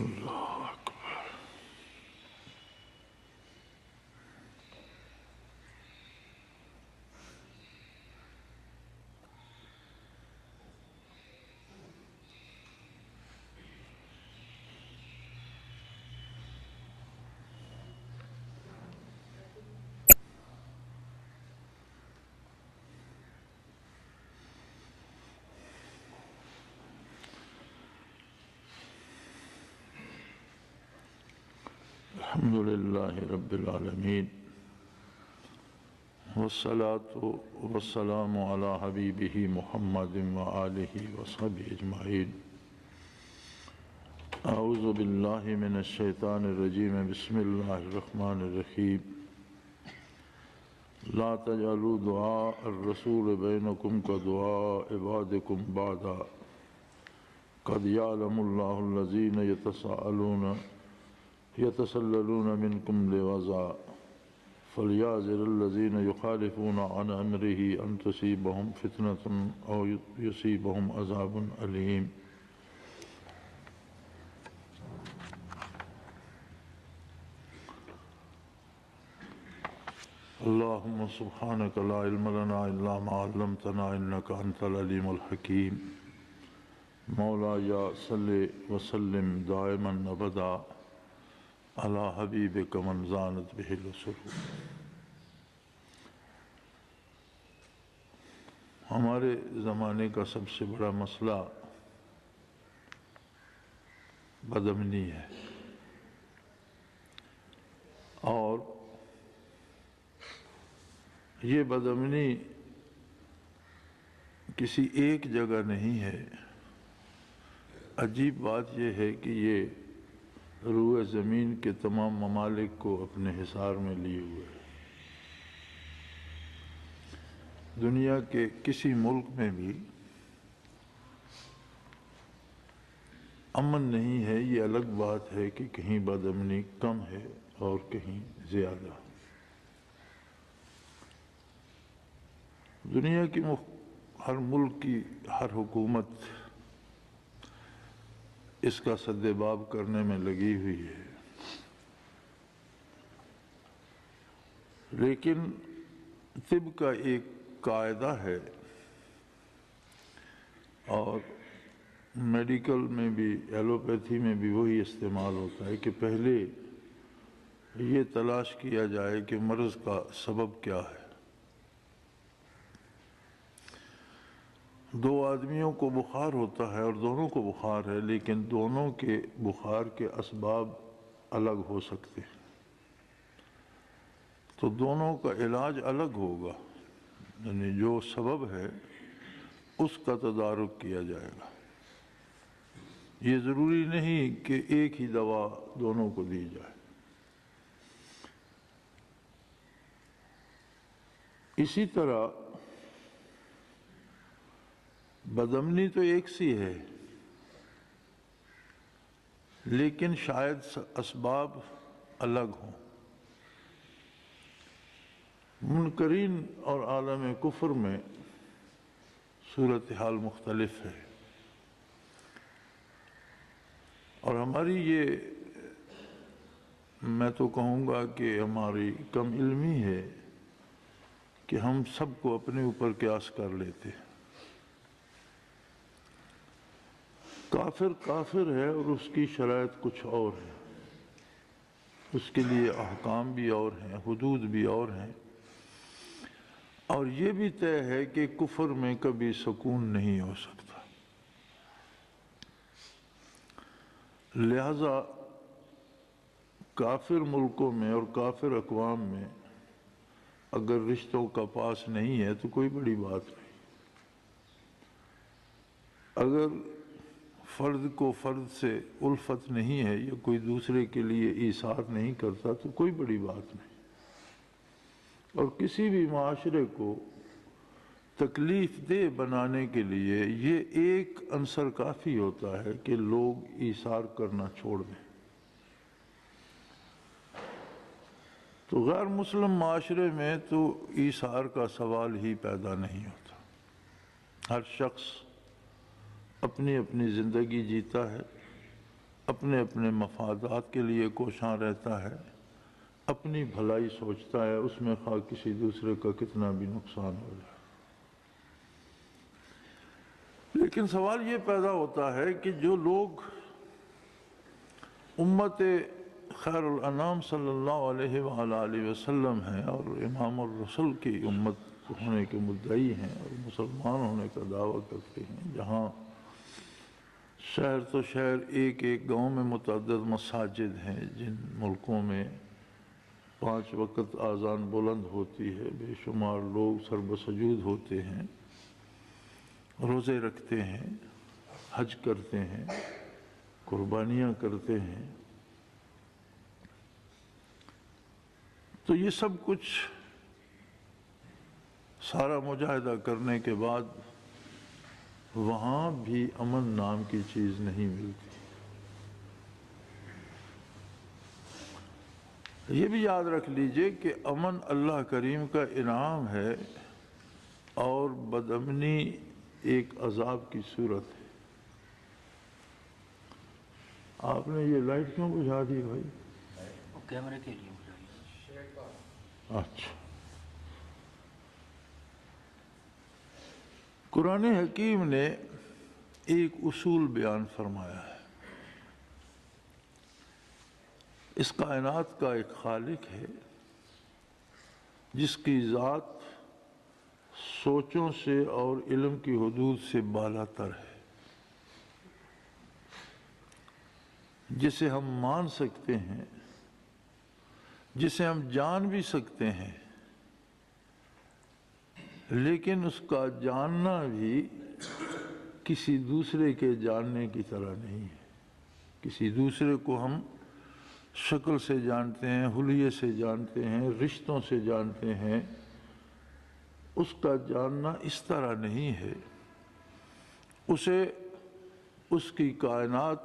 اللہ اکبر۔ الحمد للہ رب العالمین والصلاة والسلام علی حبیبہ محمد وآلہ وصحبہ اجمعین۔ اعوذ باللہ من الشیطان الرجیم، بسم اللہ الرحمن الرحیم۔ لا تجعلوا دعاء الرسول بینکم کدعاء بعضکم بعضا قد یعلم اللہ الذین یتسللون منکم لواذا فلیحذر الذین یخالفون عن امرہ ان تصیبہم فتنۃ او یصیبہم عذاب علیم۔ اللہم سبحانک لا علم لنا الا ما علمتنا انک انت العلیم الحکیم۔ مولایا صلی وسلم دائما ابدا علی حبیبک من زانت بہ السرور۔ ہمارے زمانے کا سب سے بڑا مسئلہ بدامنی ہے، اور یہ بدامنی کسی ایک جگہ نہیں ہے۔ عجیب بات یہ ہے کہ یہ روئے زمین کے تمام ممالک کو اپنے حصار میں لیے ہوئے ہے۔ دنیا کے کسی ملک میں بھی امن نہیں ہے۔ یہ الگ بات ہے کہ کہیں بدامنی کم ہے اور کہیں زیادہ۔ دنیا کی ہر ملک کی ہر حکومت اس کا سدباب کرنے میں لگی ہوئی ہے، لیکن طب کا ایک قاعدہ ہے، اور میڈیکل میں بھی ایلوپیتھی میں بھی وہی استعمال ہوتا ہے کہ پہلے یہ تلاش کیا جائے کہ مرض کا سبب کیا ہے۔ دو آدمیوں کو بخار ہوتا ہے اور دونوں کو بخار ہے، لیکن دونوں کے بخار کے اسباب الگ ہو سکتے ہیں، تو دونوں کا علاج الگ ہوگا، یعنی جو سبب ہے اس کا تدارک کیا جائے گا۔ یہ ضروری نہیں کہ ایک ہی دوا دونوں کو دی جائے۔ اسی طرح بدامنی تو ایک سی ہے، لیکن شاید اسباب الگ ہوں۔ منکرین اور عالم کفر میں صورتحال مختلف ہے، اور ہماری یہ میں تو کہوں گا کہ ہماری کم علمی ہے کہ ہم سب کو اپنے اوپر قیاس کر لیتے ہیں۔ کافر کافر ہے اور اس کی شرائط کچھ اور ہے، اس کے لیے احکام بھی اور ہیں، حدود بھی اور ہیں، اور یہ بھی طے ہے کہ کفر میں کبھی سکون نہیں ہو سکتا۔ لہذا کافر ملکوں میں اور کافر اقوام میں اگر رشتوں کا پاس نہیں ہے تو کوئی بڑی بات نہیں۔ اگر فرد کو فرد سے الفت نہیں ہے یا کوئی دوسرے کے لیے ایثار نہیں کرتا تو کوئی بڑی بات نہیں۔ اور کسی بھی معاشرے کو تکلیف دہ بنانے کے لیے یہ ایک عنصر کافی ہوتا ہے کہ لوگ ایثار کرنا چھوڑ دیں۔ تو غیر مسلم معاشرے میں تو ایثار کا سوال ہی پیدا نہیں ہوتا۔ ہر شخص اپنی اپنی زندگی جیتا ہے، اپنے اپنے مفادات کے لیے کوشاں رہتا ہے، اپنی بھلائی سوچتا ہے، اس میں خواہ کسی دوسرے کا کتنا بھی نقصان ہو جائے۔ لیکن سوال یہ پیدا ہوتا ہے کہ جو لوگ امت خیر الانام صلی اللہ علیہ وآلہ وسلم ہیں اور امام الرسل کی امت ہونے کے مدعی ہیں اور مسلمان ہونے کا دعویٰ کرتے ہیں، جہاں شہر تو شہر ایک ایک گاؤں میں متعدد مساجد ہیں، جن ملکوں میں 5 وقت اذان بلند ہوتی ہے، بے شمار لوگ سر بسجود ہوتے ہیں، روزے رکھتے ہیں، حج کرتے ہیں، قربانیاں کرتے ہیں، تو یہ سب کچھ سارا مجاہدہ کرنے کے بعد وہاں بھی امن نام کی چیز نہیں ملتی۔ یہ بھی یاد رکھ لیجئے کہ امن اللہ کریم کا انعام ہے اور بدامنی ایک عذاب کی صورت ہے۔ آپ نے یہ لائٹ کیوں بجھا دی بھائی؟ کیمرے کے لیے بجھائی۔ اچھا، قرآن حکیم نے ایک اصول بیان فرمایا ہے۔ اس کائنات کا ایک خالق ہے جس کی ذات سوچوں سے اور علم کی حدود سے بالاتر ہے، جسے ہم مان سکتے ہیں، جسے ہم جان بھی سکتے ہیں، لیکن اس کا جاننا بھی کسی دوسرے کے جاننے کی طرح نہیں ہے۔ کسی دوسرے کو ہم شکل سے جانتے ہیں، حلیے سے جانتے ہیں، رشتوں سے جانتے ہیں، اس کا جاننا اس طرح نہیں ہے۔ اسے اس کی کائنات،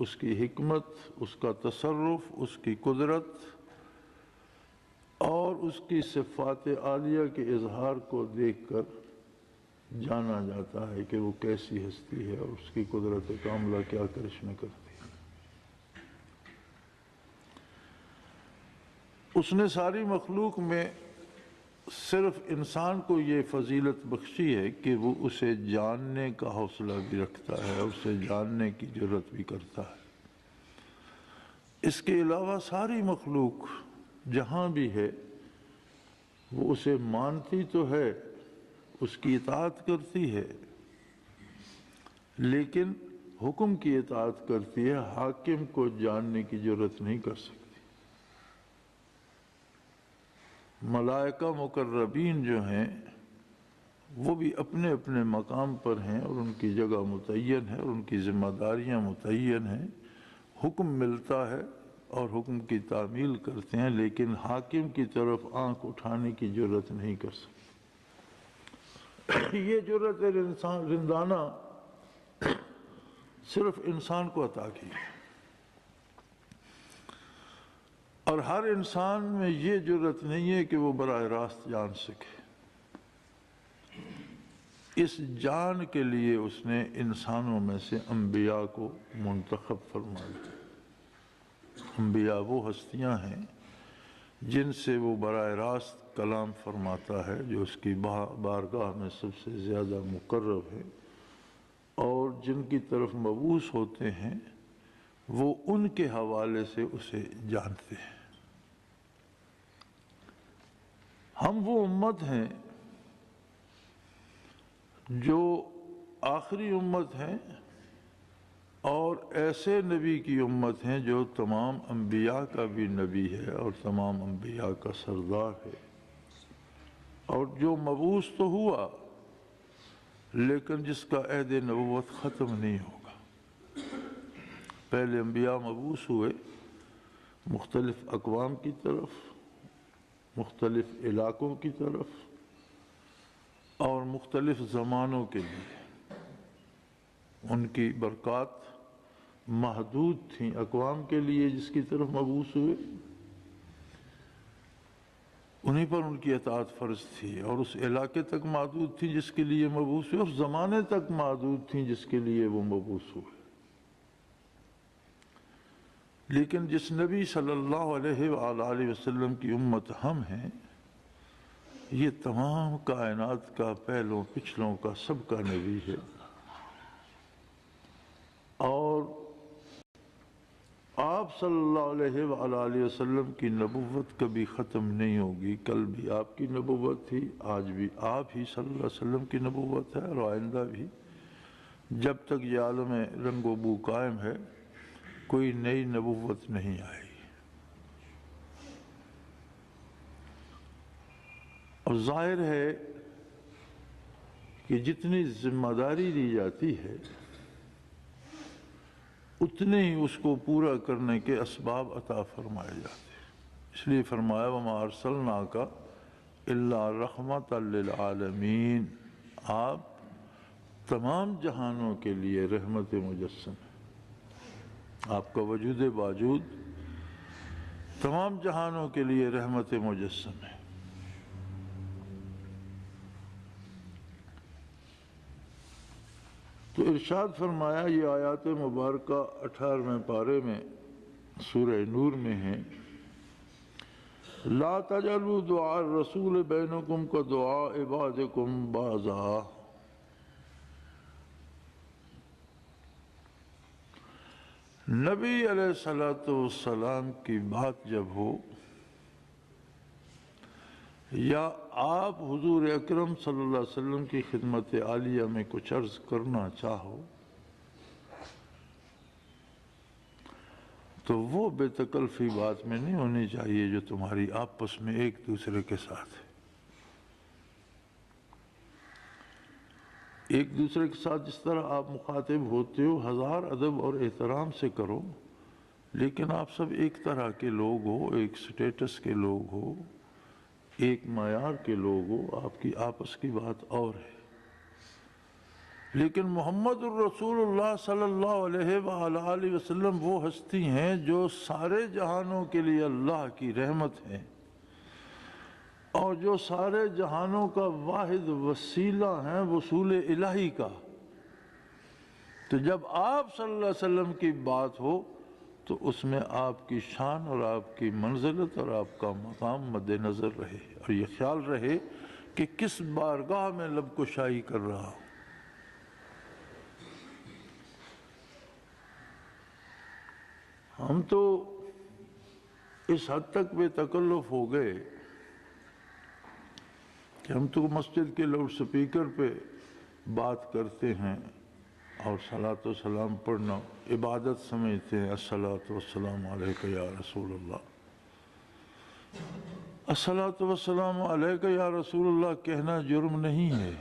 اس کی حکمت، اس کا تصرف، اس کی قدرت اور اس کی صفات عالیہ کے اظہار کو دیکھ کر جانا جاتا ہے کہ وہ کیسی ہستی ہے اور اس کی قدرت کاملہ کیا کرشمے کرتی ہے۔ اس نے ساری مخلوق میں صرف انسان کو یہ فضیلت بخشی ہے کہ وہ اسے جاننے کا حوصلہ بھی رکھتا ہے اور اسے جاننے کی جرات بھی کرتا ہے۔ اس کے علاوہ ساری مخلوق جہاں بھی ہے وہ اسے مانتی تو ہے، اس کی اطاعت کرتی ہے، لیکن حکم کی اطاعت کرتی ہے، حاکم کو جاننے کی جرات نہیں کر سکتی۔ ملائکہ مقربین جو ہیں وہ بھی اپنے اپنے مقام پر ہیں اور ان کی جگہ متعین ہے اور ان کی ذمہ داریاں متعین ہیں، حکم ملتا ہے اور حکم کی تعمیل کرتے ہیں، لیکن حاکم کی طرف آنکھ اٹھانے کی جرات نہیں کر سکتے۔ یہ جرات رندانہ صرف انسان کو عطا کی ہے، اور ہر انسان میں یہ جرات نہیں ہے کہ وہ براہ راست جان سکے۔ اس جان کے لیے اس نے انسانوں میں سے انبیاء کو منتخب فرمایا۔ انبیاء وہ ہستیاں ہیں جن سے وہ براہ راست کلام فرماتا ہے، جو اس کی بارگاہ میں سب سے زیادہ مقرب ہے، اور جن کی طرف مبعوث ہوتے ہیں وہ ان کے حوالے سے اسے جانتے ہیں۔ ہم وہ امت ہیں جو آخری امت ہیں اور ایسے نبی کی امت ہیں جو تمام انبیاء کا بھی نبی ہے اور تمام انبیاء کا سردار ہے، اور جو مبعوث تو ہوا لیکن جس کا عہد نبوت ختم نہیں ہوگا۔ پہلے انبیاء مبعوث ہوئے مختلف اقوام کی طرف، مختلف علاقوں کی طرف اور مختلف زمانوں کے لیے۔ ان کی برکات محدود تھیں اقوام کے لیے جس کی طرف مبعوث ہوئے، انہیں پر ان کی اطاعت فرض تھی، اور اس علاقے تک محدود تھی جس کے لیے مبعوث ہوئے، اور زمانے تک محدود تھیں جس کے لیے وہ مبعوث ہوئے۔ لیکن جس نبی صلی اللہ علیہ وآلہ وسلم کی امت ہم ہیں، یہ تمام کائنات کا پہلوں پچھلوں کا سب کا نبی ہے، اور آپ صلی اللہ علیہ وآلہ وسلم کی نبوت کبھی ختم نہیں ہوگی۔ کل بھی آپ کی نبوت تھی، آج بھی آپ ہی صلی اللہ علیہ وسلم کی نبوت ہے، اور آئندہ بھی جب تک یہ عالم رنگ و بو قائم ہے کوئی نئی نبوت نہیں آئی۔ اور ظاہر ہے کہ جتنی ذمہ داری دی جاتی ہے اتنے ہی اس کو پورا کرنے کے اسباب عطا فرمائے جاتے ہیں۔ اس لیے فرمایا وَمَا أَرْسَلْنَاكَ إِلَّا رَحْمَةً لِّلْعَالَمِينَ، آپ تمام جہانوں کے لیے رحمت مجسم ہے، آپ کا وجود باوجود تمام جہانوں کے لیے رحمت مجسم ہے۔ تو ارشاد فرمایا، یہ آیات مبارکہ 18ویں پارے میں سورہ نور میں ہیں، لا تجعلوا دعاء الرسول بینکم کدعاء بعضکم بعضا، نبی علیہ السلام کی بات جب ہو یا آپ حضور اکرم صلی اللہ علیہ وسلم کی خدمت عالیہ میں کچھ عرض کرنا چاہو تو وہ بے تکلفی بات میں نہیں ہونی چاہیے جو تمہاری آپس میں ایک دوسرے کے ساتھ ہے۔ ایک دوسرے کے ساتھ جس طرح آپ مخاطب ہوتے ہو ہزار ادب اور احترام سے کرو، لیکن آپ سب ایک طرح کے لوگ ہو، ایک سٹیٹس کے لوگ ہو، ایک معیار کے لوگ ہو، آپ کی آپس کی بات اور ہے۔ لیکن محمد الرسول اللہ صلی اللہ علیہ وآلہ وسلم وہ ہستی ہیں جو سارے جہانوں کے لیے اللہ کی رحمت ہیں، اور جو سارے جہانوں کا واحد وسیلہ ہیں وصول الہی کا۔ تو جب آپ صلی اللہ علیہ وسلم کی بات ہو تو اس میں آپ کی شان اور آپ کی منزلت اور آپ کا مقام مد نظر رہے، اور یہ خیال رہے کہ کس بارگاہ میں لب کشائی کر رہا ہوں۔ ہم تو اس حد تک بے تکلف ہو گئے کہ ہم تو مسجد کے لاؤڈ سپیکر پہ بات کرتے ہیں اور صلاۃ و سلام پڑھنا عبادت سمجھتے ہیں۔ الصلاۃ والسلام علیک یا رسول اللہ، الصلاۃ والسلام علیک یا رسول اللہ کہنا جرم نہیں ہے،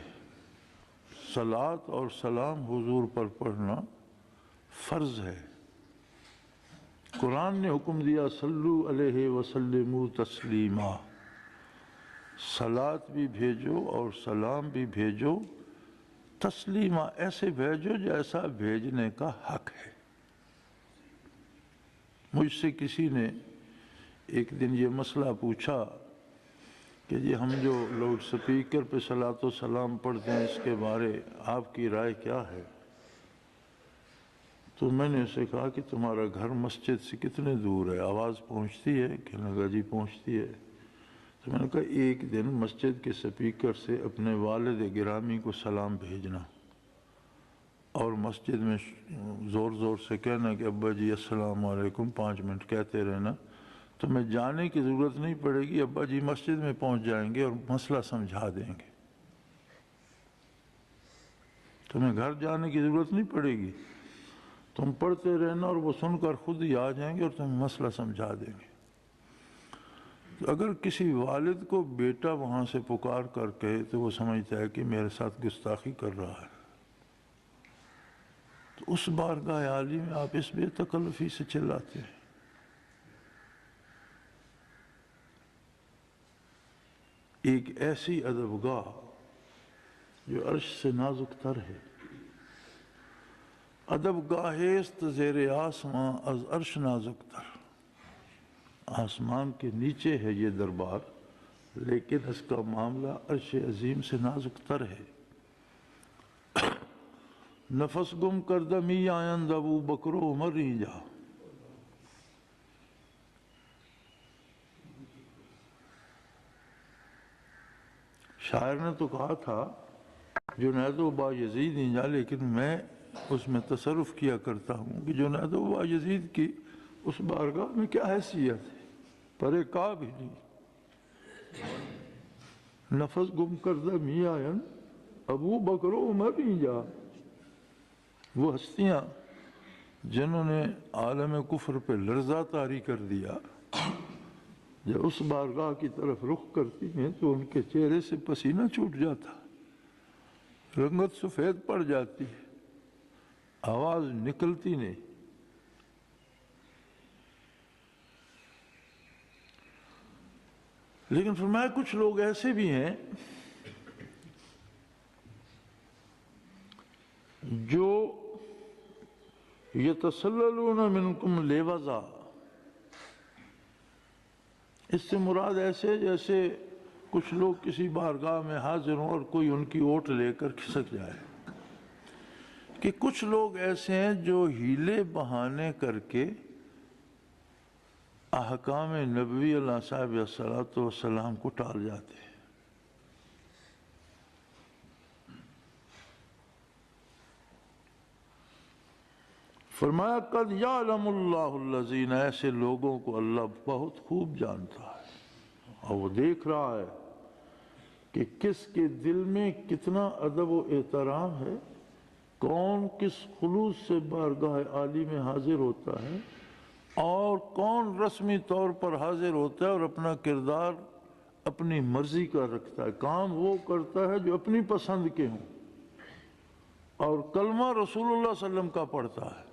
صلاۃ اور سلام حضور پر پڑھنا فرض ہے۔ قرآن نے حکم دیا صلو علیہ وسلموا تسلیما، صلاۃ بھی بھیجو اور سلام بھی بھیجو، تسلیمہ ایسے بھیجو جیسا بھیجنے کا حق ہے۔ مجھ سے کسی نے ایک دن یہ مسئلہ پوچھا کہ جی ہم جو لاؤڈ سپیکر پہ صلاۃ و سلام پڑھتے ہیں اس کے بارے آپ کی رائے کیا ہے؟ تو میں نے اسے کہا کہ تمہارا گھر مسجد سے کتنے دور ہے، آواز پہنچتی ہے؟ کہنے لگا جی پہنچتی ہے۔ تو میں نے کہا ایک دن مسجد کے سپیکر سے اپنے والد گرامی کو سلام بھیجنا اور مسجد میں زور زور سے کہنا کہ ابا جی السلام علیکم 5 منٹ کہتے رہنا، تو میں جانے کی ضرورت نہیں پڑے گی، ابا جی مسجد میں پہنچ جائیں گے اور مسئلہ سمجھا دیں گے، تمہیں گھر جانے کی ضرورت نہیں پڑے گی، تم پڑھتے رہنا اور وہ سن کر خود ہی آ جائیں گے اور تمہیں مسئلہ سمجھا دیں گے۔ تو اگر کسی والد کو بیٹا وہاں سے پکار کر کہے تو وہ سمجھتا ہے کہ میرے ساتھ گستاخی کر رہا ہے، تو اس بارگاہ عالی میں آپ اس بے تکلفی سے چلاتے ہیں۔ ایک ایسی ادبگاہ جو عرش سے نازک تر ہے، ادبگاہ است زیر آسماں از عرش نازک تر، آسمان کے نیچے ہے یہ دربار لیکن اس کا معاملہ عرش عظیم سے نازک تر ہے۔ نفس گم کردہ می آیند ابو بکر و عمر اینجا، شاعر نے تو کہا تھا جنید و بایزید ہیں جا، لیکن میں اس میں تصرف کیا کرتا ہوں کہ جنید و بایزید کی اس بارگاہ میں کیا حیثیت ہے، پرے کا بھی نہیں، نفس گم کردہ می آئین ابو بکر و عمر بھی جا۔ وہ ہستیاں جنہوں نے عالم کفر پہ لرزہ طاری کر دیا، جب اس بارگاہ کی طرف رخ کرتی ہیں تو ان کے چہرے سے پسینہ چھوٹ جاتا، رنگت سفید پڑ جاتی ہے، آواز نکلتی نہیں۔ لیکن فرمایا کچھ لوگ ایسے بھی ہیں جو یتسللون منکم لیوزا، اس سے مراد ایسے جیسے کچھ لوگ کسی بارگاہ میں حاضر ہوں اور کوئی ان کی اوٹ لے کر کھسک جائے، کہ کچھ لوگ ایسے ہیں جو ہیلے بہانے کر کے احکام نبوی علیہ صاحب الصلاۃ والسلام کو ٹال جاتے ہیں۔ فرمایا قد یعلم اللہ الذین، ایسے لوگوں کو اللہ بہت خوب جانتا ہے اور وہ دیکھ رہا ہے کہ کس کے دل میں کتنا ادب و احترام ہے، کون کس خلوص سے بارگاہ عالی میں حاضر ہوتا ہے اور کون رسمی طور پر حاضر ہوتا ہے اور اپنا کردار اپنی مرضی کا رکھتا ہے، کام وہ کرتا ہے جو اپنی پسند کے ہوں، اور کلمہ رسول اللہ صلی اللہ علیہ وسلم کا پڑھتا ہے،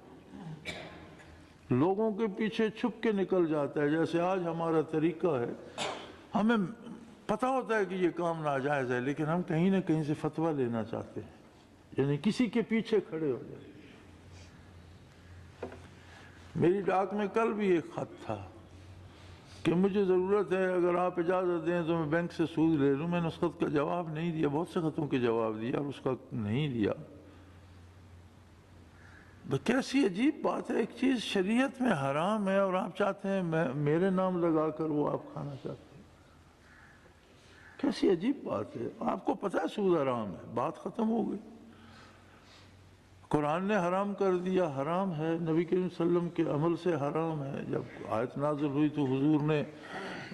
لوگوں کے پیچھے چھپ کے نکل جاتا ہے۔ جیسے آج ہمارا طریقہ ہے، ہمیں پتہ ہوتا ہے کہ یہ کام ناجائز ہے، لیکن ہم کہیں نہ کہیں سے فتویٰ لینا چاہتے ہیں، یعنی کسی کے پیچھے کھڑے ہو جائیں۔ میری ڈاک میں کل بھی ایک خط تھا کہ مجھے ضرورت ہے، اگر آپ اجازت دیں تو میں بینک سے سود لے لوں۔ میں نے اس خط کا جواب نہیں دیا، بہت سے خطوں کے جواب دیا اور اس کا نہیں دیا۔ کیسی عجیب بات ہے، ایک چیز شریعت میں حرام ہے اور آپ چاہتے ہیں میرے نام لگا کر وہ آپ کھانا چاہتے ہیں، کیسی عجیب بات ہے۔ آپ کو پتہ ہے سود حرام ہے، بات ختم ہو گئی۔ قرآن نے حرام کر دیا، حرام ہے، نبی کریم صلی اللہ علیہ وسلم کے عمل سے حرام ہے۔ جب آیت نازل ہوئی تو حضور نے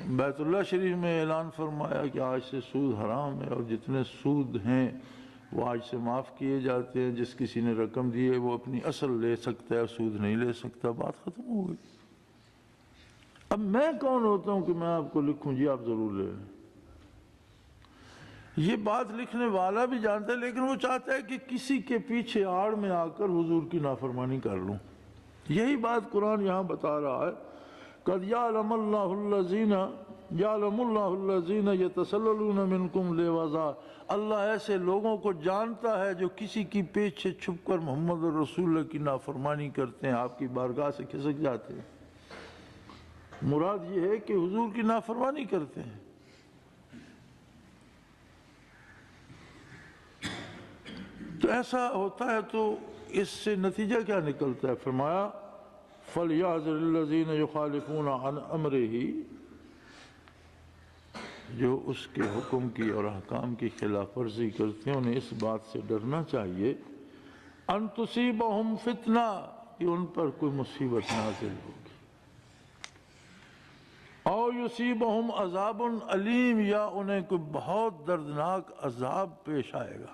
بیت اللہ شریف میں اعلان فرمایا کہ آج سے سود حرام ہے اور جتنے سود ہیں وہ آج سے معاف کیے جاتے ہیں، جس کسی نے رقم دی ہے وہ اپنی اصل لے سکتا ہے، سود نہیں لے سکتا، بات ختم ہو گئی۔ اب میں کون ہوتا ہوں کہ میں آپ کو لکھوں جی آپ ضرور لے لیں؟ یہ بات لکھنے والا بھی جانتا ہے، لیکن وہ چاہتا ہے کہ کسی کے پیچھے آڑ میں آ کر حضور کی نافرمانی کر لوں۔ یہی بات قرآن یہاں بتا رہا ہے، قد یعلم اللہ الذین یتسللون منکم لیوزا، اللہ ایسے لوگوں کو جانتا ہے جو کسی کی پیچھے چھپ کر محمد رسول اللہ کی نافرمانی کرتے ہیں، آپ کی بارگاہ سے کھسک جاتے ہیں۔ مراد یہ ہے کہ حضور کی نافرمانی کرتے ہیں۔ تو ایسا ہوتا ہے تو اس سے نتیجہ کیا نکلتا ہے؟ فرمایا فَلْيَحْذَرِ الَّذِينَ يُخَالِفُونَ عَنْ أَمْرِهِ، جو اس کے حکم کی اور احکام کی خلاف ورزی کرتے ہیں انہیں اس بات سے ڈرنا چاہیے ان تصیبہم فتنہ، کہ ان پر کوئی مصیبت نازل ہوگی، او یصیبہم عذاب علیم، یا انہیں کوئی بہت دردناک عذاب پیش آئے گا۔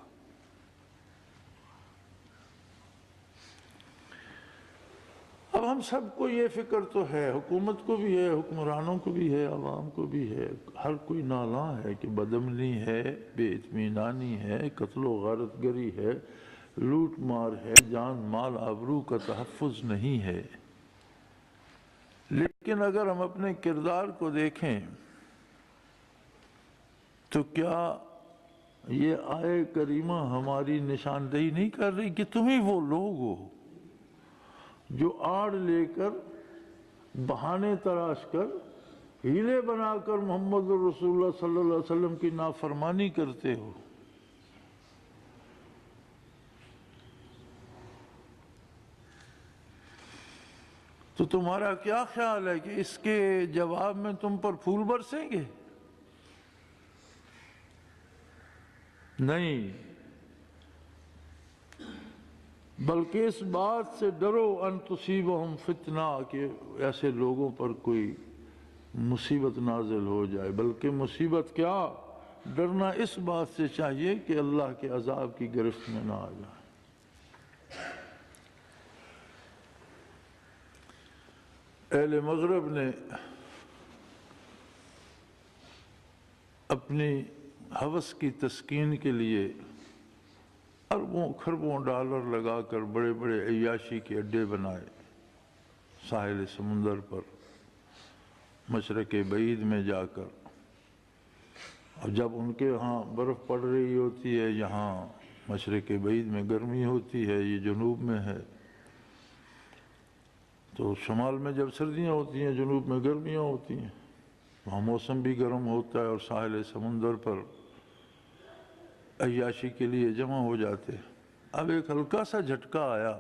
اب ہم سب کو یہ فکر تو ہے، حکومت کو بھی ہے، حکمرانوں کو بھی ہے، عوام کو بھی ہے، ہر کوئی نالاں ہے کہ بدامنی ہے، بے اطمینانی ہے، قتل و غارت گری ہے، لوٹ مار ہے، جان مال آبرو کا تحفظ نہیں ہے۔ لیکن اگر ہم اپنے کردار کو دیکھیں تو کیا یہ آیے کریمہ ہماری نشاندہی نہیں کر رہی کہ تم ہی وہ لوگ ہو جو آڑ لے کر، بہانے تراش کر، ہیلے بنا کر محمد رسول اللہ صلی اللہ علیہ وسلم کی نافرمانی کرتے ہو؟ تو تمہارا کیا خیال ہے کہ اس کے جواب میں تم پر پھول برسیں گے؟ نہیں، بلکہ اس بات سے ڈرو ان تصیبہم فتنہ کہ ایسے لوگوں پر کوئی مصیبت نازل ہو جائے، بلکہ مصیبت کیا، ڈرنا اس بات سے چاہیے کہ اللہ کے عذاب کی گرفت میں نہ آ جائے۔ اہل مغرب نے اپنی ہوس کی تسکین کے لیے اربوں خربوں ڈالر لگا کر بڑے بڑے عیاشی کے اڈے بنائے ساحل سمندر پر، مشرق بعید میں جا کر، اور جب ان کے ہاں برف پڑ رہی ہوتی ہے، یہاں مشرق بعید میں گرمی ہوتی ہے، یہ جنوب میں ہے، تو شمال میں جب سردیاں ہوتی ہیں جنوب میں گرمیاں ہوتی ہیں، وہاں موسم بھی گرم ہوتا ہے، اور ساحل سمندر پر عیاشی کے لیے جمع ہو جاتے۔ اب ایک ہلکا سا جھٹکا آیا،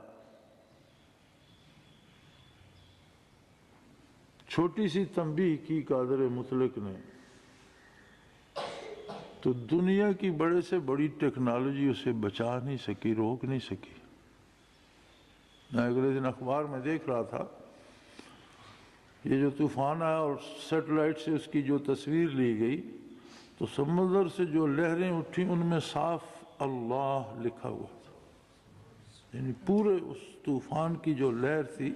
چھوٹی سی تنبیہ کی قادر مطلق نے، تو دنیا کی بڑے سے بڑی ٹیکنالوجی اسے بچا نہیں سکی، روک نہیں سکی۔ میں اگلے دن اخبار میں دیکھ رہا تھا، یہ جو طوفان آیا اور سیٹلائٹ سے اس کی جو تصویر لی گئی، تو سمندر سے جو لہریں اٹھیں ان میں صاف اللہ لکھا ہوا تھا، یعنی پورے اس طوفان کی جو لہر تھی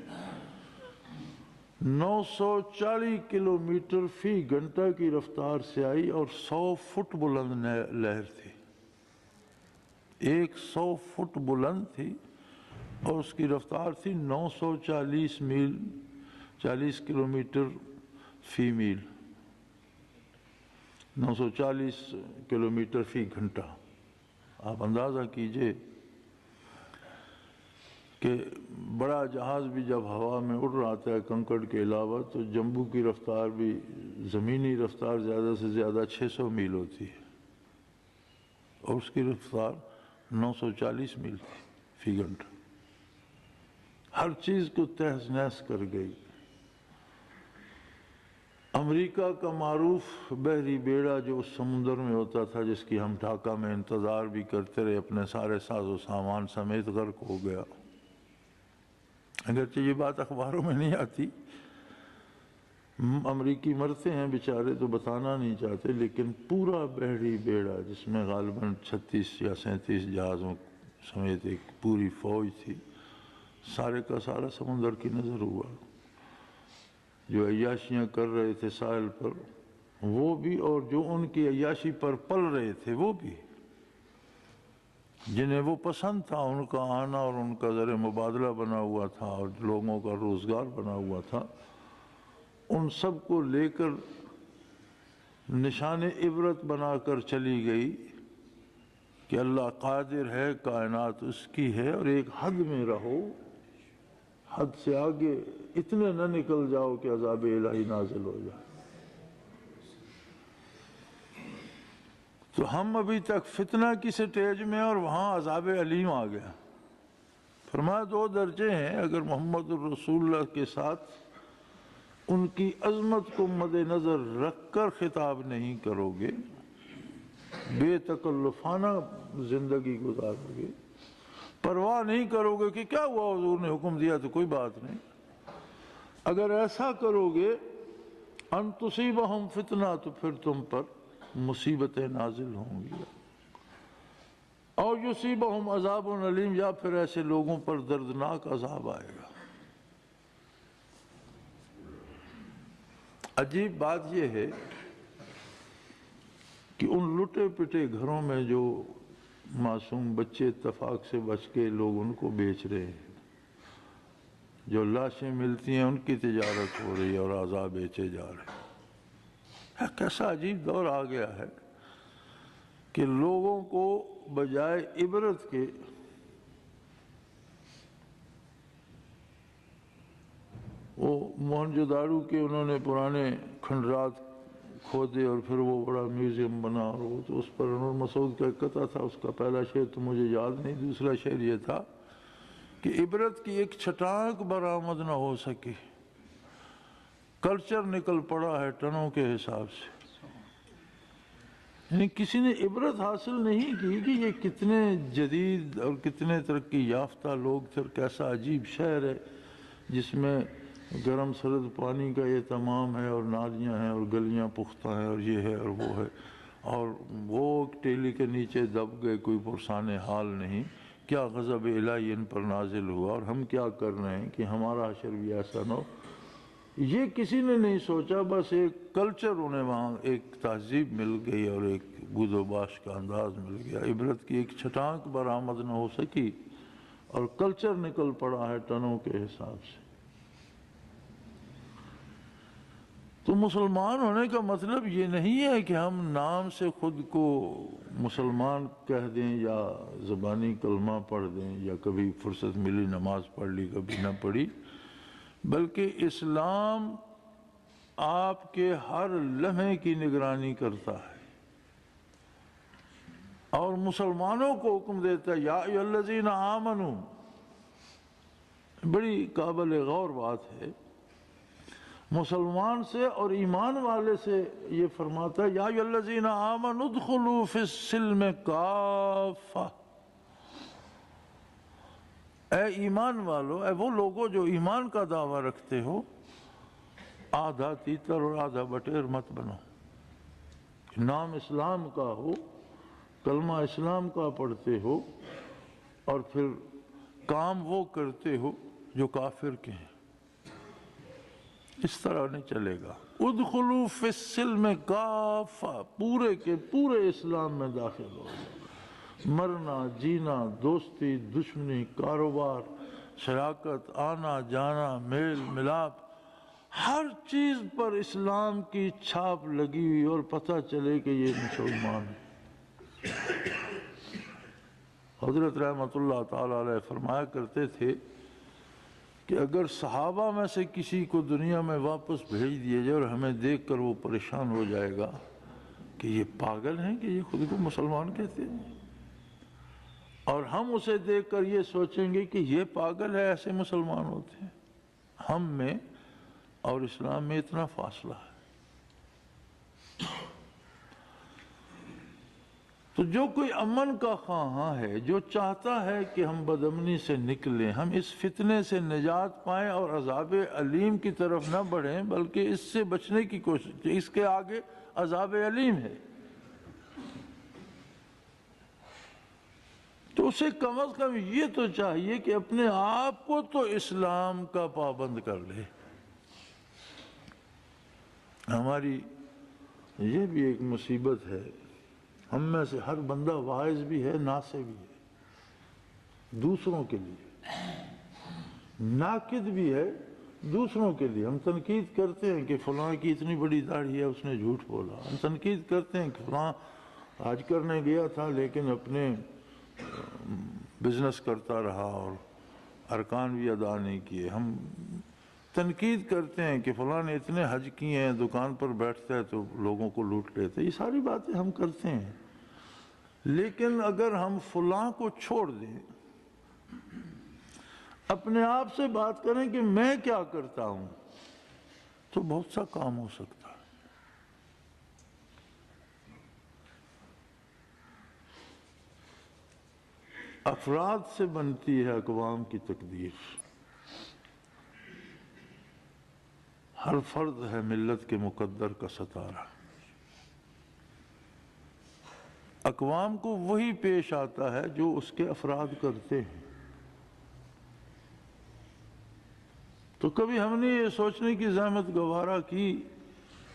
940 کلومیٹر فی گھنٹہ کی رفتار سے آئی، اور 100 فٹ بلند لہر تھی، 100 فٹ بلند تھی، اور اس کی رفتار تھی 940 میل، 40 کلومیٹر فی میل، 940 کلومیٹر فی گھنٹہ۔ آپ اندازہ کیجئے کہ بڑا جہاز بھی جب ہوا میں اڑ رہا ہے کنکڑ کے علاوہ، تو جمبو کی رفتار بھی، زمینی رفتار زیادہ سے زیادہ 600 میل ہوتی ہے، اور اس کی رفتار 940 میل تھی فی گھنٹہ۔ ہر چیز کو تہس نہس کر گئی۔ امریکہ کا معروف بحری بیڑا جو اس سمندر میں ہوتا تھا، جس کی ہم ڈھاکہ میں انتظار بھی کرتے رہے، اپنے سارے ساز و سامان سمیت غرق ہو گیا۔ اگرچہ یہ بات اخباروں میں نہیں آتی، امریکی مرتے ہیں بیچارے تو بتانا نہیں چاہتے، لیکن پورا بحری بیڑا جس میں غالباً 36 یا 37 جہازوں سمیت ایک پوری فوج تھی، سارے کا سارا سمندر کی نظر ہوا۔ جو عیاشیاں کر رہے تھے ساحل پر وہ بھی، اور جو ان کی عیاشی پر پل رہے تھے وہ بھی، جنہیں وہ پسند تھا، ان کا آنا اور ان کا ذریعہ مبادلہ بنا ہوا تھا، اور لوگوں کا روزگار بنا ہوا تھا، ان سب کو لے کر نشان عبرت بنا کر چلی گئی کہ اللہ قادر ہے، کائنات اس کی ہے، اور ایک حد میں رہو، حد سے آگے اتنے نہ نکل جاؤ کہ عذاب الہی نازل ہو جائے۔ تو ہم ابھی تک فتنہ کی سٹیج میں، اور وہاں عذاب علیم آ گیا۔ فرمایا 2 درجے ہیں، اگر محمد الرسول اللہ کے ساتھ ان کی عظمت کو مد نظر رکھ کر خطاب نہیں کرو گے، بے تکلفانہ زندگی گزارو گے، پرواہ نہیں کرو گے کہ کیا ہوا، حضور نے حکم دیا تو کوئی بات نہیں، اگر ایسا کرو گے ان تصیبہم فتنہ، تو پھر تم پر مصیبتیں نازل ہوں گی، اور یصیبہم عذاب علیم، یا پھر ایسے لوگوں پر دردناک عذاب آئے گا۔ عجیب بات یہ ہے کہ ان لٹے پٹے گھروں میں جو معصوم بچے اتفاق سے بچ کے لوگ ان کو بیچ رہے ہیں، جو لاشیں ملتی ہیں ان کی تجارت ہو رہی ہے، اور اعضاء بیچے جا رہے ہیں۔ کیسا عجیب دور آ گیا ہے کہ لوگوں کو بجائے عبرت کے وہ موہنجو داڑو کے انہوں نے پرانے کھنڈرات کھودے، اور پھر وہ بڑا میوزیم بنا، اور وہ تو اس پر انور مسعود کا ایک قطعہ تھا، اس کا پہلا شعر تو مجھے یاد نہیں، دوسرا شعر یہ تھا کہ عبرت کی ایک چھٹانک برآمد نہ ہو سکی، کلچر نکل پڑا ہے ٹنوں کے حساب سے۔ یعنی کسی نے عبرت حاصل نہیں کی کہ یہ کتنے جدید اور کتنے ترقی یافتہ لوگ تھے، اور کیسا عجیب شہر ہے جس میں گرم سرد پانی کا یہ تمام ہے، اور نالیاں ہیں اور گلیاں پختہ ہیں اور یہ ہے اور وہ ہے، اور وہ ٹیلی کے نیچے دب گئے، کوئی پرسان حال نہیں، کیا غضب الہی ان پر نازل ہوا، اور ہم کیا کر رہے ہیں کہ ہمارا حشر بھی ایسا نہ ہو۔ یہ کسی نے نہیں سوچا، بس ایک کلچر انہیں وہاں ایک تہذیب مل گئی اور ایک بود و باش کا انداز مل گیا، عبرت کی ایک چھٹانک برآمد نہ ہو سکی اور کلچر نکل پڑا ہے ٹنوں کے حساب سے۔ تو مسلمان ہونے کا مطلب یہ نہیں ہے کہ ہم نام سے خود کو مسلمان کہہ دیں یا زبانی کلمہ پڑھ دیں یا کبھی فرصت ملی نماز پڑھ لی کبھی نہ پڑھی، بلکہ اسلام آپ کے ہر لمحے کی نگرانی کرتا ہے اور مسلمانوں کو حکم دیتا ہے، یا ایھا الذین آمنوا، بڑی قابل غور بات ہے، مسلمان سے اور ایمان والے سے یہ فرماتا ہے، یا ایھا الذین آمنوا ادخلوا فی السلم کافہ، اے ایمان والو، اے وہ لوگوں جو ایمان کا دعویٰ رکھتے ہو، آدھا تیتر اور آدھا بٹیر مت بنو، نام اسلام کا ہو، کلمہ اسلام کا پڑھتے ہو اور پھر کام وہ کرتے ہو جو کافر کے ہیں، اس طرح نہیں چلے گا۔ ادخلوا فی السلم کافہ، پورے کے پورے اسلام میں داخل ہو، مرنا جینا، دوستی دشمنی، کاروبار، شراکت، آنا جانا، میل ملاپ، ہر چیز پر اسلام کی چھاپ لگی ہوئی اور پتہ چلے کہ یہ مسلمان ہے۔ حضرت رحمت اللہ تعالیٰ علیہ فرمایا کرتے تھے کہ اگر صحابہ میں سے کسی کو دنیا میں واپس بھیج دیا جائے اور ہمیں دیکھ کر وہ پریشان ہو جائے گا کہ یہ پاگل ہیں کہ یہ خود کو مسلمان کہتے ہیں، اور ہم اسے دیکھ کر یہ سوچیں گے کہ یہ پاگل ہے، ایسے مسلمان ہوتے ہیں، ہم میں اور اسلام میں اتنا فاصلہ ہے۔ تو جو کوئی امن کا خواہاں ہے، جو چاہتا ہے کہ ہم بدامنی سے نکلیں، ہم اس فتنے سے نجات پائیں اور عذاب علیم کی طرف نہ بڑھیں بلکہ اس سے بچنے کی کوشش، اس کے آگے عذاب علیم ہے، تو اسے کم از کم یہ تو چاہیے کہ اپنے آپ کو تو اسلام کا پابند کر لے۔ ہماری یہ بھی ایک مصیبت ہے، ہم میں سے ہر بندہ واعظ بھی ہے، ناصح بھی ہے دوسروں کے لیے، ناقد بھی ہے دوسروں کے لیے۔ ہم تنقید کرتے ہیں کہ فلاں کی اتنی بڑی داڑھی ہے، اس نے جھوٹ بولا، ہم تنقید کرتے ہیں کہ فلاں حج کرنے گیا تھا لیکن اپنے بزنس کرتا رہا اور ارکان بھی ادا نہیں کیے، ہم تنقید کرتے ہیں کہ فلاں نے اتنے حج کیے ہیں، دکان پر بیٹھتا ہے تو لوگوں کو لوٹ لیتے، یہ ساری باتیں ہم کرتے ہیں، لیکن اگر ہم فلاں کو چھوڑ دیں، اپنے آپ سے بات کریں کہ میں کیا کرتا ہوں، تو بہت سا کام ہو سکتا ہے۔ افراد سے بنتی ہے اقوام کی تقدیر، ہر فرد ہے ملت کے مقدر کا ستارہ۔ اقوام کو وہی پیش آتا ہے جو اس کے افراد کرتے ہیں۔ تو کبھی ہم نے یہ سوچنے کی زحمت گوارا کی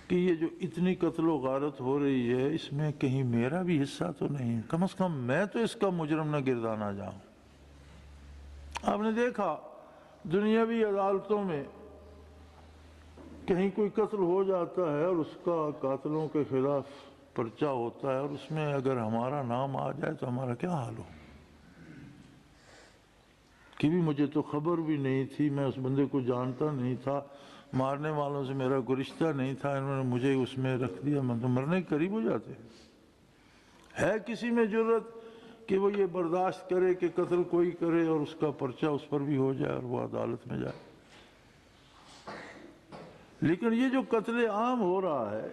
کہ یہ جو اتنی قتل و غارت ہو رہی ہے اس میں کہیں میرا بھی حصہ تو نہیں، کم از کم میں تو اس کا مجرم نہ گردانا جاؤں۔ آپ نے دیکھا دنیاوی عدالتوں میں کہیں کوئی قتل ہو جاتا ہے اور اس کا قاتلوں کے خلاف پرچہ ہوتا ہے، اور اس میں اگر ہمارا نام آ جائے تو ہمارا کیا حال ہو کہ بھی مجھے تو خبر بھی نہیں تھی، میں اس بندے کو جانتا نہیں تھا، مارنے والوں سے میرا کوئی رشتہ نہیں تھا، انہوں نے مجھے اس میں رکھ دیا، میں تو مرنے کے قریب ہو جاتے ہیں۔ ہے کسی میں جرت کہ وہ یہ برداشت کرے کہ قتل کوئی کرے اور اس کا پرچہ اس پر بھی ہو جائے اور وہ عدالت میں جائے؟ لیکن یہ جو قتل عام ہو رہا ہے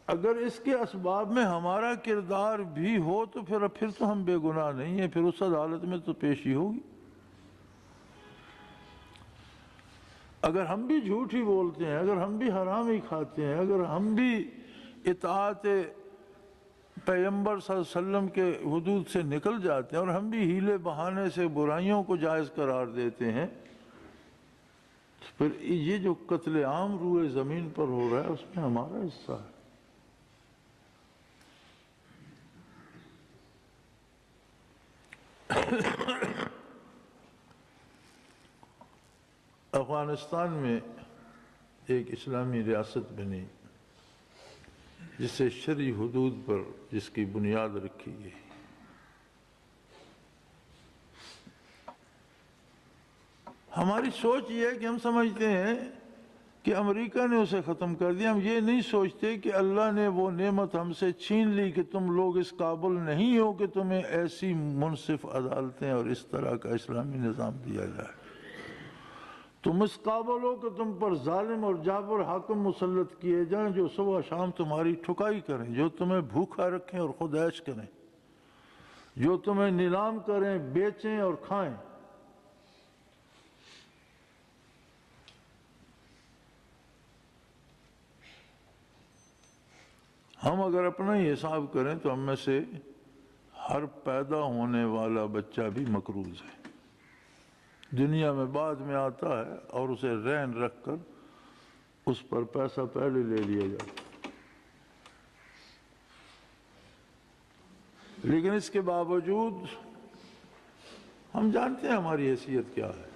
اگر اس کے اسباب میں ہمارا کردار بھی ہو تو پھر تو ہم بے گناہ نہیں ہیں، پھر اس عدالت میں تو پیشی ہوگی۔ اگر ہم بھی جھوٹ ہی بولتے ہیں، اگر ہم بھی حرام ہی کھاتے ہیں، اگر ہم بھی اطاعت پیغمبر صلی اللہ علیہ وسلم کے حدود سے نکل جاتے ہیں اور ہم بھی ہیلے بہانے سے برائیوں کو جائز قرار دیتے ہیں، پھر یہ جو قتل عام روئے زمین پر ہو رہا ہے اس میں ہمارا حصہ ہے۔ افغانستان میں ایک اسلامی ریاست بنی جسے شرعی حدود پر جس کی بنیاد رکھی گئی۔ ہماری سوچ یہ ہے کہ ہم سمجھتے ہیں کہ امریکہ نے اسے ختم کر دیا، ہم یہ نہیں سوچتے کہ اللہ نے وہ نعمت ہم سے چھین لی کہ تم لوگ اس قابل نہیں ہو کہ تمہیں ایسی منصف عدالتیں اور اس طرح کا اسلامی نظام دیا جائے۔ تم اس قابل ہو کہ تم پر ظالم اور جابر حاکم مسلط کیے جائیں جو صبح شام تمہاری ٹھکائی کریں، جو تمہیں بھوکا رکھیں اور خود عیش کریں، جو تمہیں نیلام کریں، بیچیں اور کھائیں۔ ہم اگر اپنا ہی حساب کریں تو ہم میں سے ہر پیدا ہونے والا بچہ بھی مقروض ہے، دنیا میں بعد میں آتا ہے اور اسے رہن رکھ کر اس پر پیسہ پہلے لے لیا جاتا ہے۔ لیکن اس کے باوجود ہم جانتے ہیں ہماری حیثیت کیا ہے۔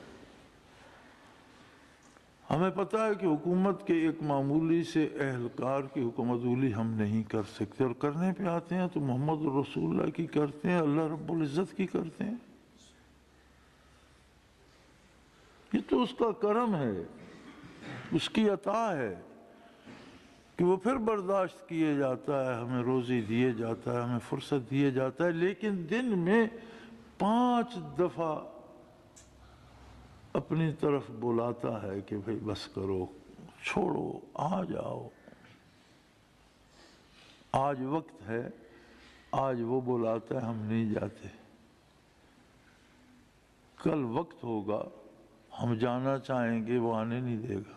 ہمیں پتہ ہے کہ حکومت کے ایک معمولی سے اہلکار کی حکم عدولی ہم نہیں کر سکتے، اور کرنے پہ آتے ہیں تو محمد رسول اللہ کی کرتے ہیں، اللہ رب العزت کی کرتے ہیں۔ یہ تو اس کا کرم ہے، اس کی عطا ہے کہ وہ پھر برداشت کیے جاتا ہے، ہمیں روزی دیے جاتا ہے، ہمیں فرصت دیے جاتا ہے، لیکن دن میں 5 دفعہ اپنی طرف بلاتا ہے کہ بھئی بس کرو، چھوڑو، آ جاؤ، آج وقت ہے، آج وہ بلاتا ہے، ہم نہیں جاتے، کل وقت ہوگا ہم جانا چاہیں گے، وہ آنے نہیں دے گا۔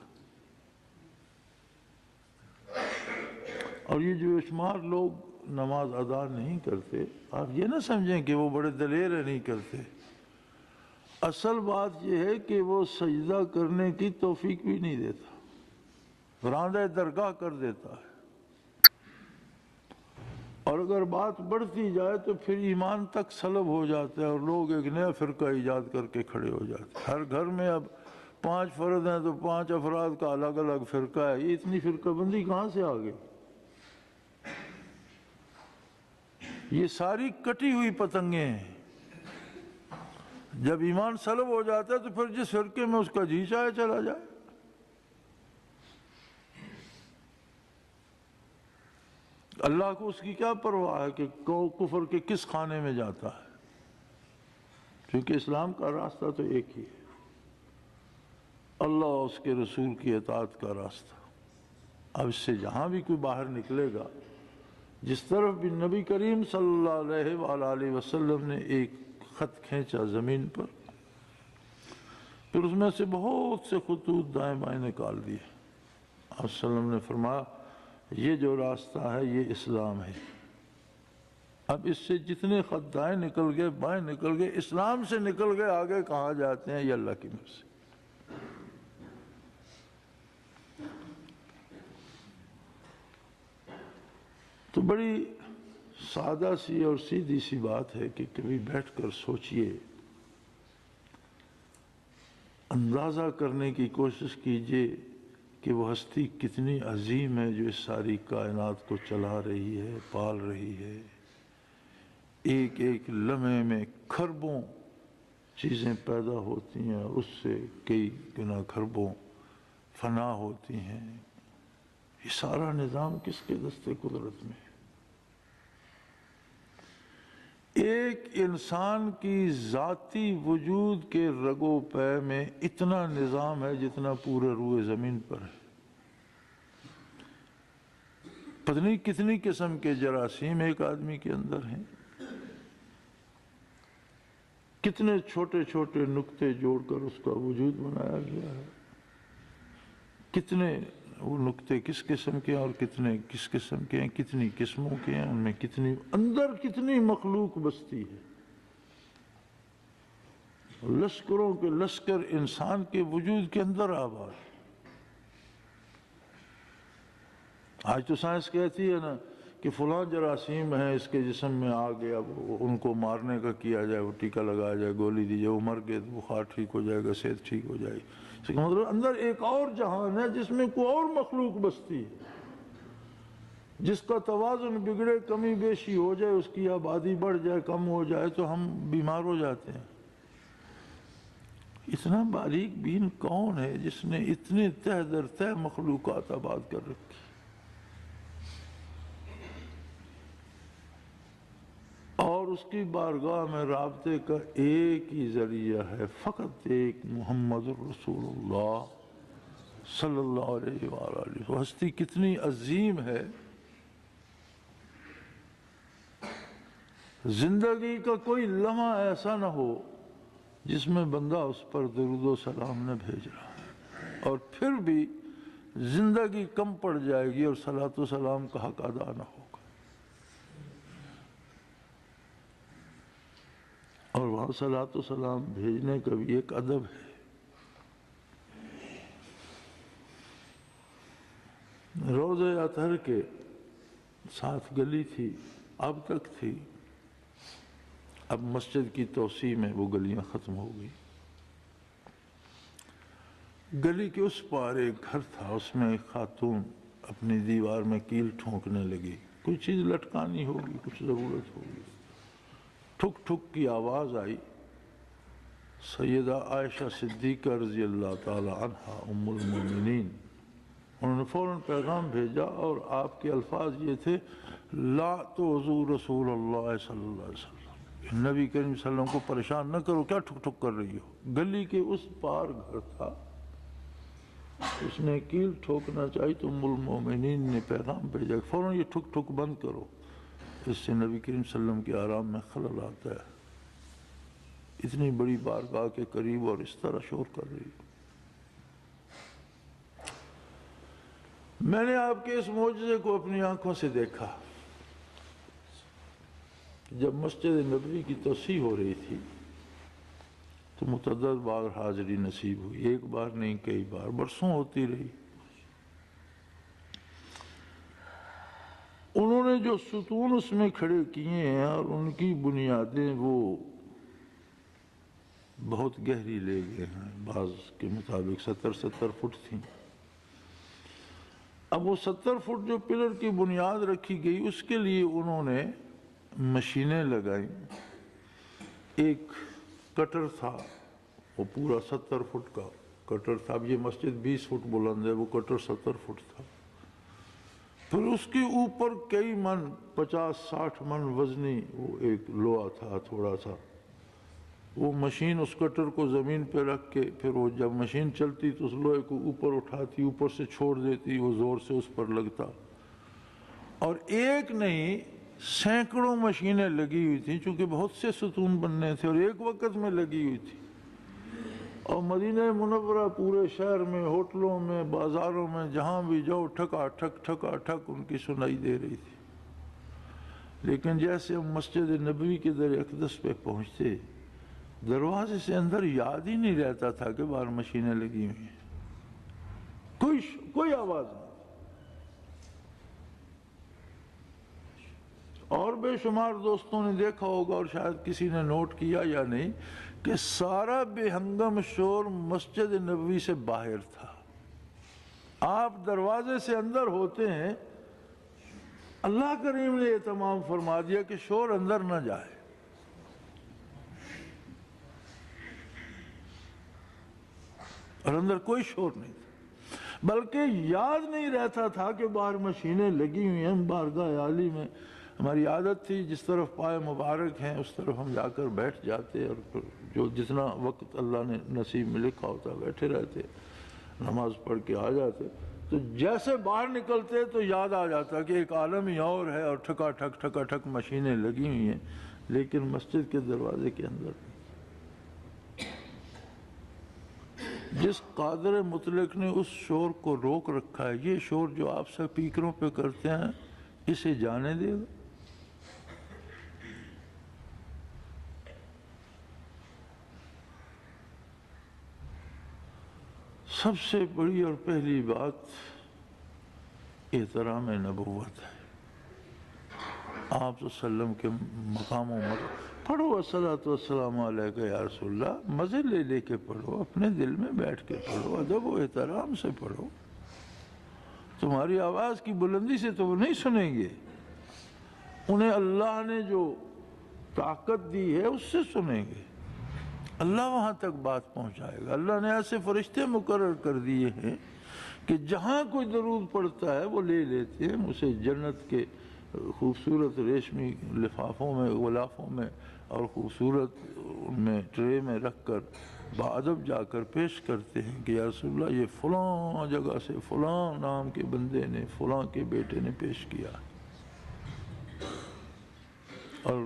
اور یہ جو شمار لوگ نماز ادا نہیں کرتے، آپ یہ نہ سمجھیں کہ وہ بڑے دلیر ہیں نہیں کرتے، اصل بات یہ ہے کہ وہ سجدہ کرنے کی توفیق بھی نہیں دیتا، راندہ درگاہ کر دیتا ہے، اور اگر بات بڑھتی جائے تو پھر ایمان تک سلب ہو جاتا ہے اور لوگ ایک نیا فرقہ ایجاد کر کے کھڑے ہو جاتے ہیں۔ ہر گھر میں اب 5 فرد ہیں تو 5 افراد کا الگ الگ فرقہ ہے، یہ اتنی فرقہ بندی کہاں سے آ گئی؟ یہ ساری کٹی ہوئی پتنگیں ہیں۔ جب ایمان سلب ہو جاتا ہے تو پھر جس فرقے میں اس کا جی چاہے چلا جائے۔ اللہ کو اس کی کیا پرواہ ہے کہ کفر کے کس خانے میں جاتا ہے، کیونکہ اسلام کا راستہ تو ایک ہی ہے، اللہ اور اس کے رسول کی اطاعت کا راستہ۔ اب اس سے جہاں بھی کوئی باہر نکلے گا، جس طرف بھی نبی کریم صلی اللہ علیہ وآلہ وسلم نے ایک خط کھینچا زمین پر، پھر اس میں سے بہت سے خطوط دائیں بائیں نکال دیے۔ آپ صلی اللہ علیہ وسلم نے فرمایا یہ جو راستہ ہے یہ اسلام ہے۔ اب اس سے جتنے خط دائیں نکل گئے بائیں نکل گئے، اسلام سے نکل گئے، آگے کہاں جاتے ہیں یہ اللہ کی مرضی۔ تو بڑی سادہ سی اور سیدھی سی بات ہے کہ کبھی بیٹھ کر سوچئے، اندازہ کرنے کی کوشش کیجئے کہ وہ ہستی کتنی عظیم ہے جو اس ساری کائنات کو چلا رہی ہے، پال رہی ہے۔ ایک ایک لمحے میں کھربوں چیزیں پیدا ہوتی ہیں اور اس سے کئی گنا کھربوں فنا ہوتی ہیں۔ یہ سارا نظام کس کے دستے قدرت میں ہے؟ ایک انسان کی ذاتی وجود کے رگ و پے میں اتنا نظام ہے جتنا پورے روئے زمین پر ہے۔ پتہ نہیں کتنی قسم کے جراثیم ایک آدمی کے اندر ہیں، کتنے چھوٹے چھوٹے نقطے جوڑ کر اس کا وجود بنایا گیا ہے، کتنے وہ نقطے کس قسم کے ہیں اور کتنے کس قسم کے ہیں، کتنی قسموں کے ہیں، ان میں کتنی اندر کتنی مخلوق بستی ہے، لشکروں کے لشکر انسان کے وجود کے اندر آباد۔ آج تو سائنس کہتی ہے نا کہ فلاں جراثیم ہے اس کے جسم میں آ گیا، ان کو مارنے کا کیا جائے، وہ ٹیکہ لگایا جائے، گولی دی جائے، وہ مر گئے تو بخار ٹھیک ہو جائے گا، صحت ٹھیک ہو جائے گی۔ اس کا مطلب اندر ایک اور جہان ہے جس میں کوئی اور مخلوق بستی ہے، جس کا توازن بگڑے، کمی بیشی ہو جائے، اس کی آبادی بڑھ جائے، کم ہو جائے تو ہم بیمار ہو جاتے ہیں۔ اتنا باریک بین کون ہے جس نے اتنے تہ در تہ مخلوقات آباد کر رکھی؟ اور اس کی بارگاہ میں رابطے کا ایک ہی ذریعہ ہے، فقط ایک، محمد رسول اللہ صلی اللہ علیہ وآلہ۔ وہ ہستی کتنی عظیم ہے، زندگی کا کوئی لمحہ ایسا نہ ہو جس میں بندہ اس پر درود و سلام نہ بھیج رہا ہے، اور پھر بھی زندگی کم پڑ جائے گی اور صلاۃ و سلام کا حق ادا نہ ہوگا۔ اور وہاں صلاۃ و سلام بھیجنے کا بھی ایک ادب ہے۔ روضہ اطہر کے ساتھ گلی تھی، اب تک تھی، اب مسجد کی توسیع میں وہ گلیاں ختم ہو گئی۔ گلی کے اس پار ایک گھر تھا، اس میں ایک خاتون اپنی دیوار میں کیل ٹھونکنے لگی، کوئی چیز لٹکانی ہوگی، کچھ ضرورت ہوگی۔ ٹھک ٹھک کی آواز آئی، سیدہ عائشہ صدیقہ رضی اللہ تعالی عنہا ام المومنین، انہوں نے فوراً پیغام بھیجا، اور آپ کے الفاظ یہ تھے، لا تؤذوا رسول اللہ صلی اللہ علیہ وسلم، نبی کریم صلی اللہ علیہ وسلم کو پریشان نہ کرو، کیا ٹھک ٹھک کر رہی ہو؟ گلی کے اس پار گھر تھا، اس نے کیل ٹھوکنا چاہی تو ام المومنین نے پیغام بھیجا، فوراً یہ ٹھک ٹھک بند کرو، اس سے نبی کریم صلی اللہ علیہ وسلم کے آرام میں خلل آتا ہے، اتنی بڑی بارگاہ کے قریب اور اس طرح شور کر رہی ہو۔ میں نے آپ کے اس معجزے کو اپنی آنکھوں سے دیکھا، جب مسجد نبوی کی توسیع ہو رہی تھی تو متعدد بار حاضری نصیب ہوئی، ایک بار نہیں کئی بار، برسوں ہوتی رہی۔ انہوں نے جو ستون اس میں کھڑے کیے ہیں اور ان کی بنیادیں وہ بہت گہری لے گئے ہیں، بعض کے مطابق 70 فٹ تھیں۔ اب وہ 70 فٹ جو پلر کی بنیاد رکھی گئی، اس کے لیے انہوں نے مشینیں لگائیں، ایک کٹر تھا، وہ پورا 70 فٹ کا کٹر تھا، اب یہ مسجد 20 فٹ بلند ہے، وہ کٹر 70 فٹ تھا، پھر اس کے اوپر کئی من 50-60 من وزنی وہ ایک لوہا تھا تھوڑا سا، وہ مشین اس کٹر کو زمین پہ رکھ کے پھر وہ جب مشین چلتی تو اس لوہے کو اوپر اٹھاتی، اوپر سے چھوڑ دیتی، وہ زور سے اس پر لگتا، اور ایک نہیں سینکڑوں مشینیں لگی ہوئی تھیں، چونکہ بہت سے ستون بننے تھے اور ایک وقت میں لگی ہوئی تھی، اور مدینہ منورہ پورے شہر میں، ہوٹلوں میں، بازاروں میں، جہاں بھی جاؤ ٹھکا ٹھک ان کی سنائی دے رہی تھی۔ لیکن جیسے ہم مسجد نبوی کے در اقدس پہ پہنچتے، دروازے سے اندر یاد ہی نہیں رہتا تھا کہ باہر مشینیں لگی ہوئی ہیں، کوئی آواز نہیں، اور بے شمار دوستوں نے دیکھا ہوگا اور شاید کسی نے نوٹ کیا یا نہیں کہ سارا بے ہنگم شور مسجد نبوی سے باہر تھا۔ آپ دروازے سے اندر ہوتے ہیں، اللہ کریم نے اہتمام فرما دیا کہ شور اندر نہ جائے، اور اندر کوئی شور نہیں تھا، بلکہ یاد نہیں رہتا تھا کہ باہر مشینیں لگی ہوئی ہیں۔ بارگاہ عالی میں ہماری عادت تھی جس طرف پائے مبارک ہیں اس طرف ہم جا کر بیٹھ جاتے، اور پھر جو جتنا وقت اللہ نے نصیب میں لکھا ہوتا بیٹھے رہتے، نماز پڑھ کے آ جاتے۔ تو جیسے باہر نکلتے تو یاد آ جاتا کہ ایک عالم ہی اور ہے اور ٹھکا ٹھک مشینیں لگی ہوئی ہیں، لیکن مسجد کے دروازے کے اندر جس قادر مطلق نے اس شور کو روک رکھا ہے، یہ شور جو آپ سپیکروں پہ کرتے ہیں اسے جانے دے گا؟ سب سے بڑی اور پہلی بات احترام نبوت ہے، آپ صلی اللہ علیہ وسلم کے مقام و مرتبہ۔ پڑھو الصلاۃ والسلام علیک یا رسول اللہ، مزے لے لے کے پڑھو، اپنے دل میں بیٹھ کے پڑھو، ادب و احترام سے پڑھو۔ تمہاری آواز کی بلندی سے تو وہ نہیں سنیں گے، انہیں اللہ نے جو طاقت دی ہے اس سے سنیں گے، اللہ وہاں تک بات پہنچائے گا۔ اللہ نے ایسے فرشتے مقرر کر دیے ہیں کہ جہاں کوئی درود پڑھتا ہے وہ لے لیتے ہیں، اسے جنت کے خوبصورت ریشمی لفافوں میں، غلافوں میں اور خوبصورت ان میں ٹرے میں رکھ کر بادب جا کر پیش کرتے ہیں کہ یا رسول اللہ یہ فلاں جگہ سے فلاں نام کے بندے نے، فلاں کے بیٹے نے پیش کیا۔ اور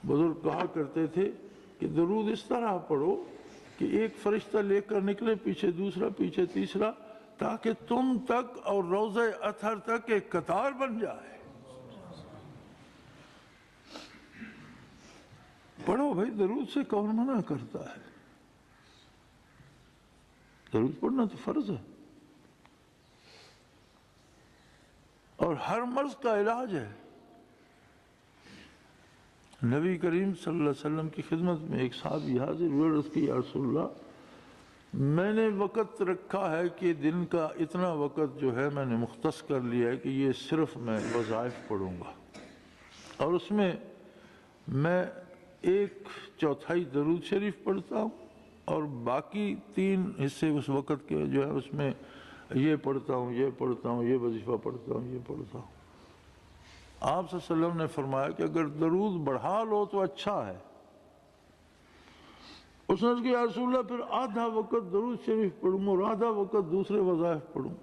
بزرگ کہا کرتے تھے کہ درود اس طرح پڑھو کہ ایک فرشتہ لے کر نکلے، پیچھے دوسرا، پیچھے تیسرا، تاکہ تم تک اور روضہ اطہر تک ایک قطار بن جائے۔ پڑھو بھائی، درود سے کون منع کرتا ہے؟ درود پڑھنا تو فرض ہے اور ہر مرض کا علاج ہے۔ نبی کریم صلی اللہ علیہ وسلم کی خدمت میں ایک صحابی حاضر ہوئے، عرض کی یا رسول اللہ میں نے وقت رکھا ہے کہ دن کا اتنا وقت جو ہے میں نے مختص کر لیا ہے کہ یہ صرف میں وظائف پڑھوں گا، اور اس میں 1/4 درود شریف پڑھتا ہوں اور باقی 3 حصے اس وقت کے جو ہے اس میں یہ پڑھتا ہوں، یہ پڑھتا ہوں، یہ وظیفہ پڑھتا ہوں، یہ پڑھتا ہوں۔ آپ صلی اللہ علیہ وسلم نے فرمایا کہ اگر درود بڑھا لو تو اچھا ہے۔ اس نے کہا یا رسول اللہ پھر آدھا وقت درود شریف پڑھوں اور آدھا وقت دوسرے وظائف پڑھوں۔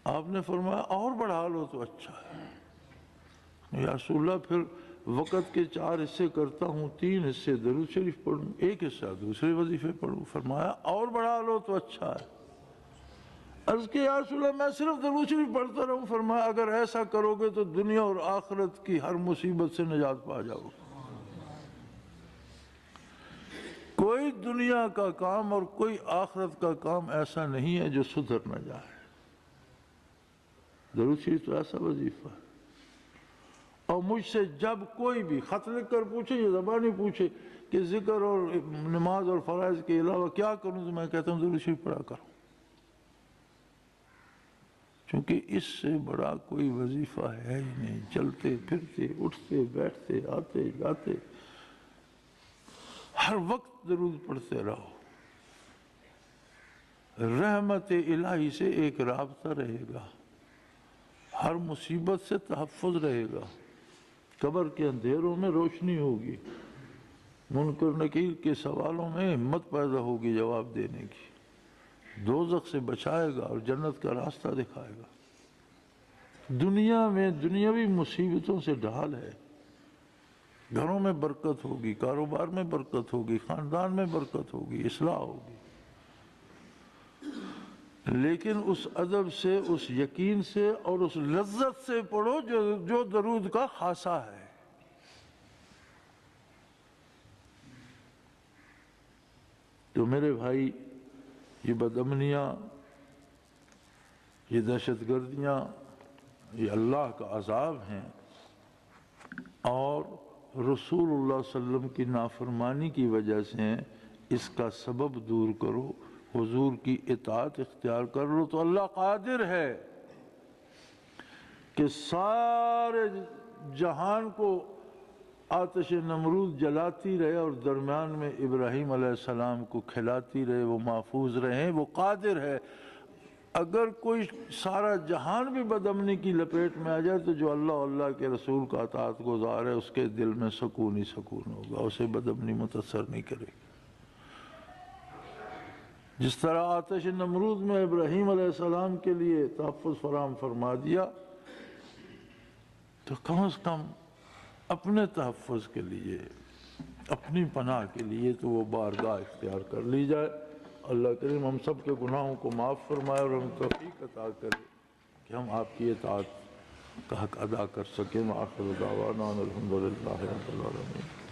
آپ نے فرمایا اور بڑھا لو تو اچھا ہے۔ یا رسول اللہ پھر وقت کے 4 حصے کرتا ہوں، 3 حصے درود شریف پڑھوں، 1 حصہ دوسرے وظیفے پڑھوں۔ فرمایا اور بڑھا لو تو اچھا ہے۔ عرض کہ یا رسول اللہ میں صرف درود شریف پڑھتا رہوں۔ فرمایا اگر ایسا کرو گے تو دنیا اور آخرت کی ہر مصیبت سے نجات پا جاؤ گے۔ کوئی دنیا کا کام اور کوئی آخرت کا کام ایسا نہیں ہے جو سدھر نہ جائے۔ درود شریف تو ایسا وظیفہ ہے۔ اور مجھ سے جب کوئی بھی خط لکھ کر پوچھے یا زبانی پوچھے کہ ذکر اور نماز اور فرائض کے علاوہ کیا کروں، تو میں کہتا ہوں درود شریف پڑھا کرو، چونکہ اس سے بڑا کوئی وظیفہ ہے ہی نہیں۔ چلتے پھرتے، اٹھتے بیٹھتے، آتے جاتے، ہر وقت درود پڑھتے رہو۔ رحمت الہی سے ایک رابطہ رہے گا، ہر مصیبت سے تحفظ رہے گا، قبر کے اندھیروں میں روشنی ہوگی، منکر نکیر کے سوالوں میں ہمت پیدا ہوگی جواب دینے کی، دوزخ سے بچائے گا اور جنت کا راستہ دکھائے گا۔ دنیا میں دنیاوی مصیبتوں سے ڈھال ہے، گھروں میں برکت ہوگی، کاروبار میں برکت ہوگی، خاندان میں برکت ہوگی، اصلاح ہوگی، لیکن اس ادب سے، اس یقین سے اور اس لذت سے پڑھو جو درود کا خاصہ ہے۔ تو میرے بھائی، یہ بدامنیاں، یہ دہشت گردیاں، یہ اللہ کا عذاب ہیں، اور رسول اللہ صلی اللہ علیہ وسلم کی نافرمانی کی وجہ سے ہیں۔ اس کا سبب دور کرو، حضور کی اطاعت اختیار کر لو، تو اللہ قادر ہے کہ سارے جہان کو آتش نمرود جلاتی رہے اور درمیان میں ابراہیم علیہ السلام کو کھلاتی رہے، وہ محفوظ رہیں۔ وہ قادر ہے۔ اگر کوئی سارا جہان بھی بدامنی کی لپیٹ میں آ جائے تو جو اللہ اور اللہ کے رسول کا اطاعت گزار ہے اس کے دل میں سکون ہی سکون ہوگا، اسے بدامنی متاثر نہیں کرے گی۔ جس طرح آتش نمرود میں ابراہیم علیہ السلام کے لیے تحفظ فراہم فرما دیا، تو کم از کم اپنے تحفظ کے لیے، اپنی پناہ کے لیے تو وہ بارگاہ اختیار کر لی جائے۔ اللہ کریم ہم سب کے گناہوں کو معاف فرمائے اور ہم توفیق عطا کرے کہ ہم آپ کی اطاعت کا حق ادا کر سکیں۔ وآخر دعوانا الحمدللہ رب العالمین۔